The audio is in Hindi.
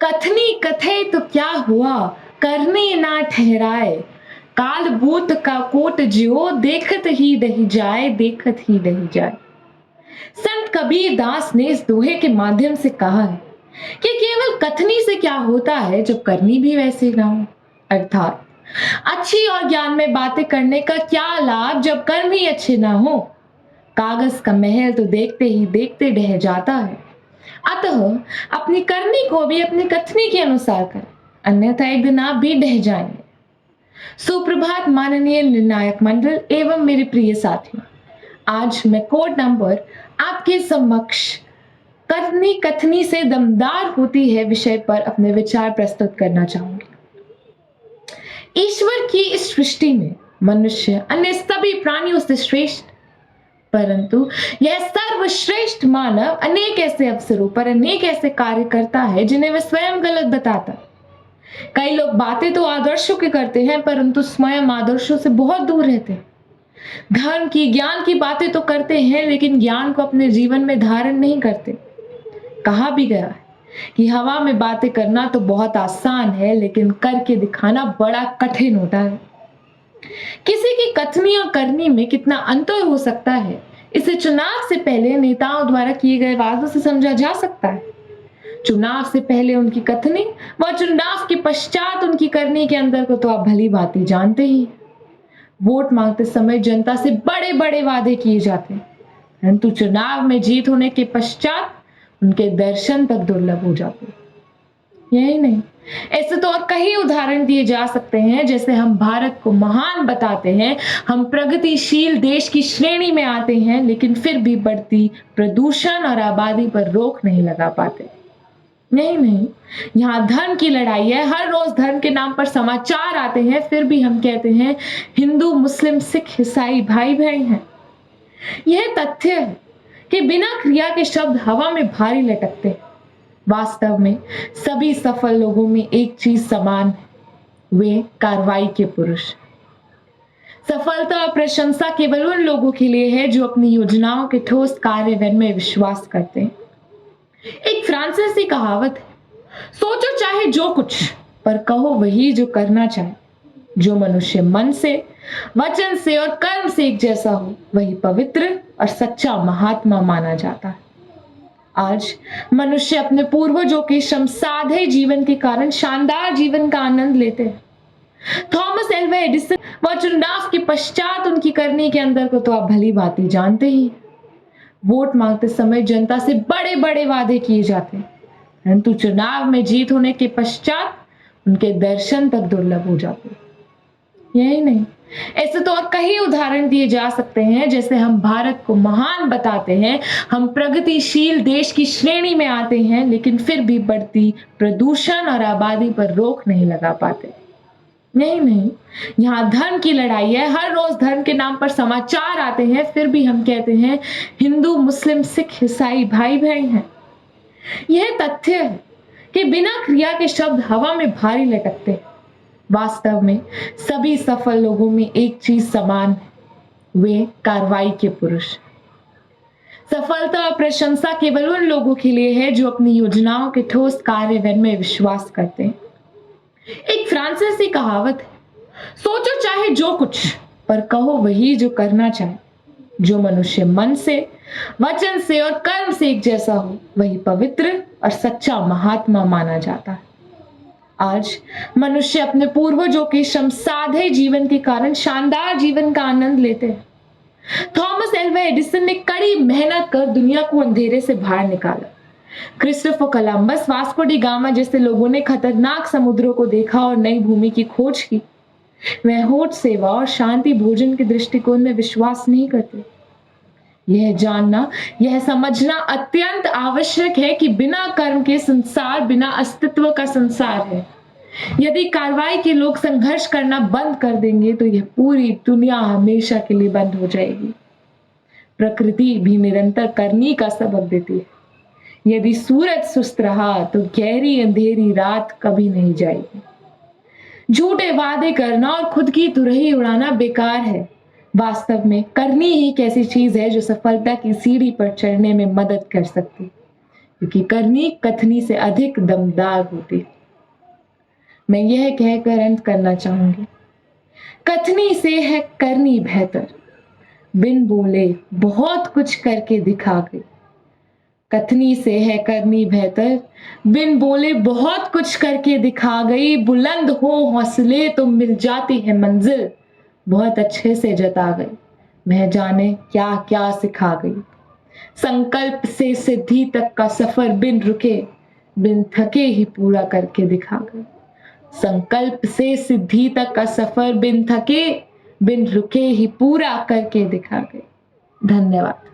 कथनी कथे तो क्या हुआ, करने ना ठहराए। काल बूत का कोट जियो, देखत ही रही जाए, देखत ही रही जाए। संत कबीर दास ने इस दोहे के माध्यम से कहा है कि केवल कथनी से क्या होता है जब करनी भी वैसे ना हो। अर्थात अच्छी और ज्ञान में बातें करने का क्या लाभ जब कर्म ही अच्छे ना हो। कागज का महल तो देखते ही देखते ढह जाता है। अतः अपनी करनी को भी अपनी कथनी के अनुसार करें, अन्यथा एक दिन आप भी ढह जाएंगे। सुप्रभात माननीय निर्णायक मंडल एवं मेरे प्रिय साथियों, आज मैं कोड नंबर आपके समक्ष करनी कथनी से दमदार होती है विषय पर अपने विचार प्रस्तुत करना चाहूंगी। ईश्वर की इस सृष्टि में मनुष्य अन्य सभी प्राणियों से श्रेष्ठ, परंतु यह सर्वश्रेष्ठ मानव अनेक ऐसे अवसरों पर अनेक ऐसे कार्य करता है जिन्हें वह स्वयं गलत बताता है। कई लोग बातें तो आदर्शों की करते हैं परंतु स्वयं आदर्शों से बहुत दूर रहते हैं। धर्म की ज्ञान की बातें तो करते हैं लेकिन ज्ञान को अपने जीवन में धारण नहीं करते। कहा भी गया है कि हवा में बातें करना तो बहुत आसान है लेकिन करके दिखाना बड़ा कठिन होता है। किसी की कथनी और करनी में कितना अंतर हो सकता है, इसे चुनाव से पहले नेताओं द्वारा किए गए वादों से समझा जा सकता है। चुनाव से पहले उनकी कथनी व चुनाव के पश्चात उनकी करनी के अंदर को तो आप भली भांति जानते ही हैं। वोट मांगते समय जनता से बड़े बड़े वादे किए जाते हैं, परंतु चुनाव में जीत होने के पश्चात उनके दर्शन तक दुर्लभ हो जाते हैं। यही नहीं, ऐसे तो और कई उदाहरण दिए जा सकते हैं। जैसे हम भारत को महान बताते हैं, हम प्रगतिशील देश की श्रेणी में आते हैं, लेकिन फिर भी बढ़ती प्रदूषण और आबादी पर रोक नहीं लगा पाते। नहीं, यहाँ धर्म की लड़ाई है। हर रोज धर्म के नाम पर समाचार आते हैं, फिर भी हम कहते हैं हिंदू मुस्लिम सिख ईसाई भाई भाई हैं। यह तथ्य है कि बिना क्रिया के शब्द हवा में भारी लटकते हैं। वास्तव में सभी सफल लोगों में एक चीज समान है, वे कार्रवाई के पुरुष। सफलता और प्रशंसा केवल उन लोगों के लिए है जो अपनी योजनाओं के ठोस कार्यान्वयन में विश्वास करते हैं। एक फ्रांसीसी कहावत है, सोचो चाहे जो कुछ, पर कहो वही जो करना चाहे। जो मनुष्य मन से, वचन से और कर्म से एक जैसा हो, वही पवित्र और सच्चा महात्मा माना जाता है। आज मनुष्य अपने पूर्वजों के श्रम साधे जीवन के कारण शानदार जीवन का आनंद लेते हैं। थॉमस एल्वा एडिसन व चुनाव के पश्चात उनकी करनी के अंदर को तो आप भली भांति जानते ही हैं। वोट मांगते समय जनता से बड़े बड़े वादे किए जाते हैं, परंतु चुनाव में जीत होने के पश्चात उनके दर्शन तक दुर्लभ हो जाते हैं। यही नहीं, ऐसे तो और कई उदाहरण दिए जा सकते हैं। जैसे हम भारत को महान बताते हैं, हम प्रगतिशील देश की श्रेणी में आते हैं, लेकिन फिर भी बढ़ती प्रदूषण और आबादी पर रोक नहीं लगा पाते। नहीं, यहाँ धर्म की लड़ाई है। हर रोज धर्म के नाम पर समाचार आते हैं, फिर भी हम कहते हैं हिंदू मुस्लिम सिख ईसाई भाई भाई हैं। यह तथ्य है कि बिना क्रिया के शब्द हवा में भारी लटकते हैं। वास्तव में सभी सफल लोगों में एक चीज समान है, वे कार्रवाई के पुरुष। सफलता और प्रशंसा केवल उन लोगों के लिए है जो अपनी योजनाओं के ठोस कार्यान्वयन में विश्वास करते हैं। एक फ्रांसीसी कहावत है, सोचो चाहे जो कुछ, पर कहो वही जो करना चाहे। जो मनुष्य मन से, वचन से और कर्म से एक जैसा हो, वही पवित्र और सच्चा महात्मा माना जाता है। आज मनुष्य अपने पूर्वजों के श्रम साधे जीवन के कारण शानदार जीवन का आनंद लेते हैं। थॉमस एल्वा एडिसन ने कड़ी मेहनत कर दुनिया को अंधेरे से बाहर निकाला। Christopher Columbus, Vasco D gamma जैसे लोगों ने खतरनाक समुद्रों को देखा और नई भूमि की खोज की। वह होठ सेवा और शांति भोजन के दृष्टिकोण में विश्वास नहीं करते। यह जानना, यह समझना अत्यंत आवश्यक है कि बिना कर्म के संसार बिना अस्तित्व का संसार है। यदि कार्रवाई के लोग संघर्ष करना बंद कर देंगे तो यह पूरी दुनिया हमेशा के लिए बंद हो जाएगी। प्रकृति भी निरंतर करनी का सबक देती है। यदि सूरज सुस्त रहा तो गहरी अंधेरी रात कभी नहीं जाएगी। झूठे वादे करना और खुद की तुरही उड़ाना बेकार है। वास्तव में करनी ही एक ऐसी चीज है जो सफलता की सीढ़ी पर चढ़ने में मदद कर सकती। क्योंकि करनी कथनी से अधिक दमदार होती है। मैं यह कहकर अंत करना चाहूंगी, कथनी से है करनी बेहतर, बिन बोले बहुत कुछ करके दिखा गई। कथनी से है करनी बेहतर, बिन बोले बहुत कुछ करके दिखा गई। बुलंद हो हौसले तो मिल जाती है मंजिल, बहुत अच्छे से जता गई। वह जाने क्या क्या सिखा गई। संकल्प से सिद्धि तक का सफर बिन रुके, बिन थके ही पूरा करके दिखा गई। संकल्प से सिद्धि तक का सफर बिन थके, बिन रुके ही पूरा करके दिखा गई। धन्यवाद।